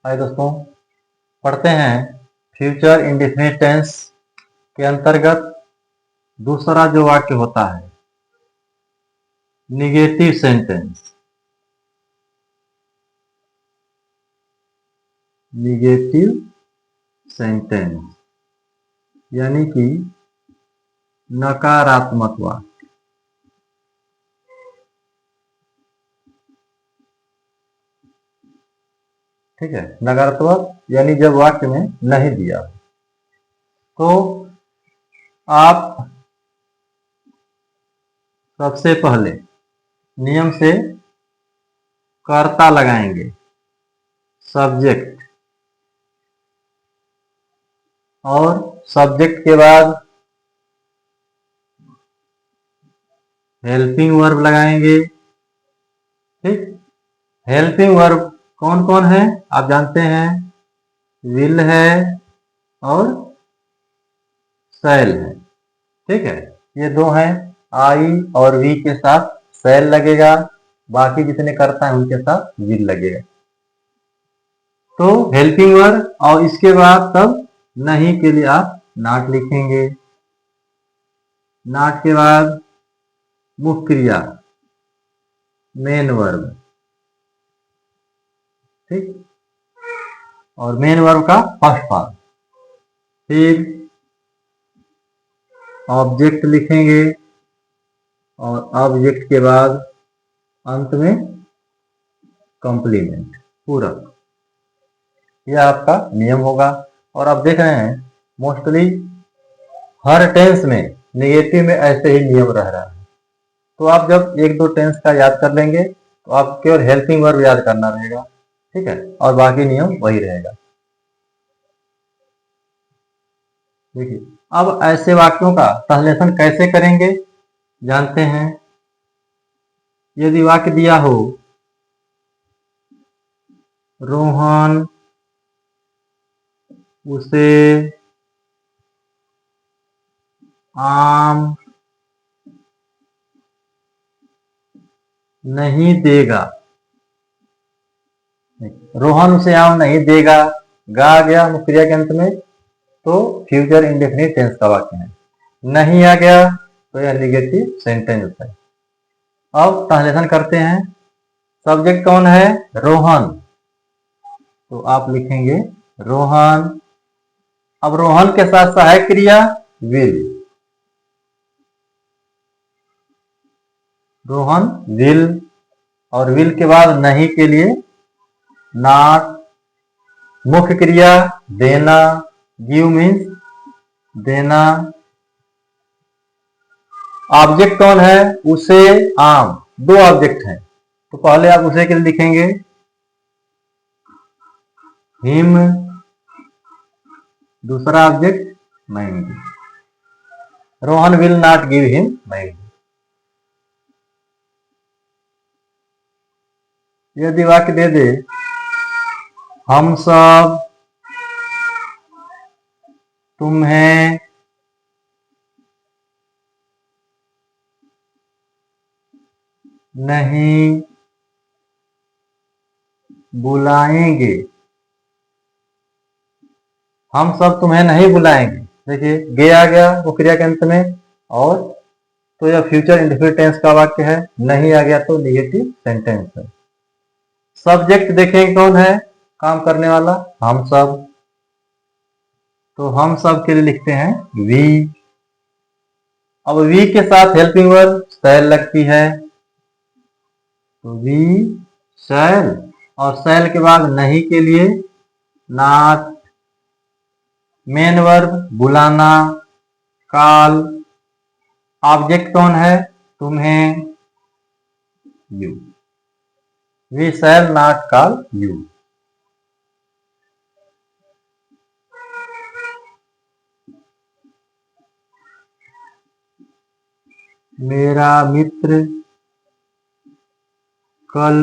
हाय दोस्तों, पढ़ते हैं फ्यूचर इंडेफिनिट टेंस के अंतर्गत दूसरा जो वाक्य होता है निगेटिव सेंटेंस। निगेटिव सेंटेंस यानी कि नकारात्मक वाक्य। ठीक है, नकारात्मक यानी जब वाक्य में नहीं दिया तो आप सबसे पहले नियम से कर्ता लगाएंगे, सब्जेक्ट, और सब्जेक्ट के बाद हेल्पिंग वर्ब लगाएंगे। ठीक, हेल्पिंग वर्ब कौन कौन है आप जानते हैं, विल है और शैल है। ठीक है, ये दो हैं, आई और वी के साथ शैल लगेगा, बाकी जितने कर्ता हैं उनके साथ विल लगेगा। तो हेल्पिंग वर्ब और इसके बाद तब नहीं के लिए आप नॉट लिखेंगे। नॉट के बाद मुख्य क्रिया मेन वर्ब। ठीक, और मेन वर्ब का फर्स्ट पार्ट। फिर ऑब्जेक्ट लिखेंगे और ऑब्जेक्ट के बाद अंत में कंप्लीमेंट, पूरक। यह आपका नियम होगा। और आप देख रहे हैं मोस्टली हर टेंस में नेगेटिव में ऐसे ही नियम रह रहा है। तो आप जब एक दो टेंस का याद कर लेंगे तो आप केवल हेल्पिंग वर्ब याद करना रहेगा। ठीक है, और बाकी नियम वही रहेगा। देखिए, अब ऐसे वाक्यों का ट्रांसलेशन कैसे करेंगे जानते हैं। यदि वाक्य दिया हो रोहन उसे आम नहीं देगा। रोहन उसे आम नहीं देगा, गा आ गया मुख्य क्रिया के अंत में तो फ्यूचर इंडेफिनिट टेंस का वाक्य है। नहीं आ गया तो यह निगेटिव सेंटेंस है। अब ट्रांसलेशन करते हैं। सब्जेक्ट कौन है, रोहन, तो आप लिखेंगे रोहन। अब रोहन के साथ सहायक क्रिया विल। रोहन विल, और विल के बाद नहीं के लिए नॉट। मुख्य क्रिया देना, गिव मीन्स देना। ऑब्जेक्ट कौन है, उसे आम। दो ऑब्जेक्ट हैं तो पहले आप उसे के लिए लिखेंगे हिम, दूसरा object mango. Rohan will not give him mango. यदि वाक्य दे दे हम सब तुम्हें नहीं बुलाएंगे। हम सब तुम्हें नहीं बुलाएंगे, देखिए गे आ गया वो क्रिया के अंत में, और तो यह फ्यूचर इंडेफिनिट टेंस का वाक्य है। नहीं आ गया तो निगेटिव सेंटेंस है। सब्जेक्ट देखें कौन है काम करने वाला, हम सब, तो हम सब के लिए लिखते हैं वी। अब वी के साथ हेल्पिंग वर्ब शैल लगती है तो वी शैल, और शैल के बाद नहीं के लिए नॉट। मेन वर्ब बुलाना, कॉल। ऑब्जेक्ट कौन है, तुम्हें, you. We shall not call you. मेरा मित्र कल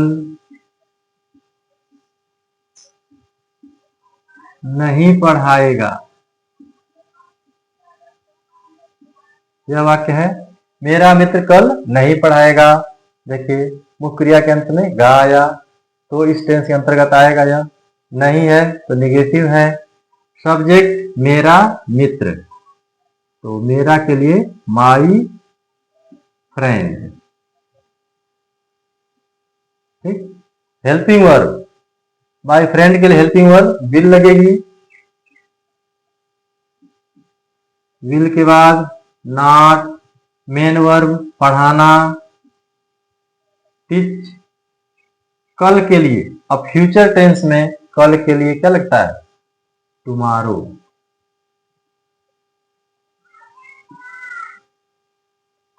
नहीं पढ़ाएगा। यह वाक्य है, मेरा मित्र कल नहीं पढ़ाएगा। देखिए मुख्य क्रिया के अंत में गा आया तो इस टेंस के अंतर्गत आएगा यह। नहीं है तो निगेटिव है। सब्जेक्ट मेरा मित्र, तो मेरा के लिए माई फ्रेंड। ठीक। हेल्पिंग वर्ब, माई फ्रेंड के लिए हेल्पिंग वर्ब विल लगेगी। विल के बाद नॉट, मेन वर्ब पढ़ाना, टीच। कल के लिए, अब फ्यूचर टेंस में कल के लिए क्या लगता है? टुमारो।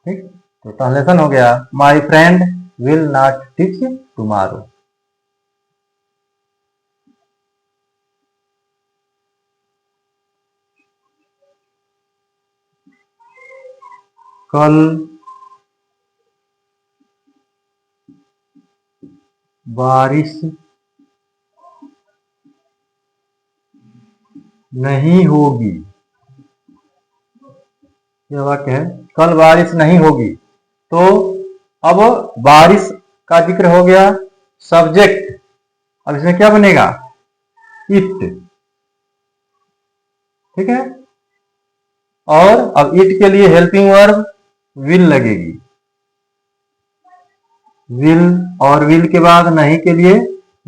ठीक, तो ट्रांसलेशन हो गया, my friend will not teach tomorrow. कल बारिश नहीं होगी। यह वाक्य है, कल बारिश नहीं होगी। तो अब बारिश का जिक्र हो गया, सब्जेक्ट, अब इसमें क्या बनेगा? इट। ठीक है, और अब इट के लिए हेल्पिंग वर्ब विल लगेगी। विल, और विल के बाद नहीं के लिए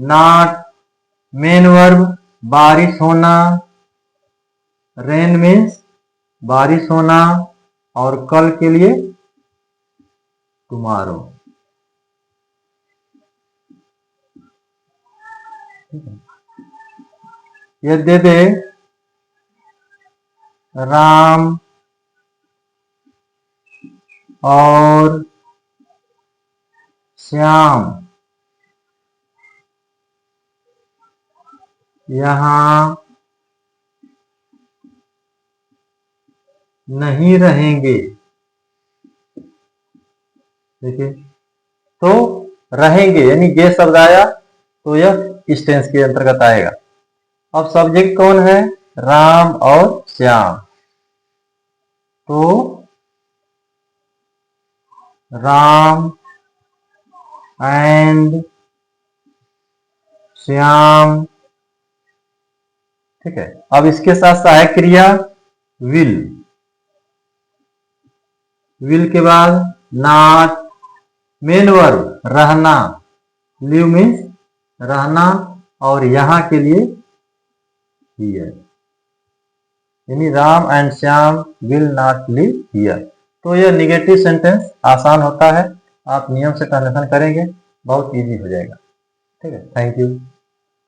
नॉट, मेन वर्ब बारिश होना, रेन मीन्स बारिश होना, और कल के लिए टुमारो। ये दे दे, राम और श्याम यहां नहीं रहेंगे। देखिए, तो रहेंगे यानी गे शब्द आया तो यह इस टेंस के अंतर्गत आएगा। अब सब्जेक्ट कौन है? राम और श्याम, तो राम एंड श्याम। ठीक है, अब इसके साथ सहायक क्रिया विल। विल के बाद नॉट, मेन वर्ब रहना, लिव मीन्स रहना, और यहां के लिए हियर, यानी Ram and Shyam will not live here. तो यह निगेटिव सेंटेंस आसान होता है, आप नियम से ट्रांसलेशन करेंगे बहुत इजी हो जाएगा। ठीक है, थैंक यू।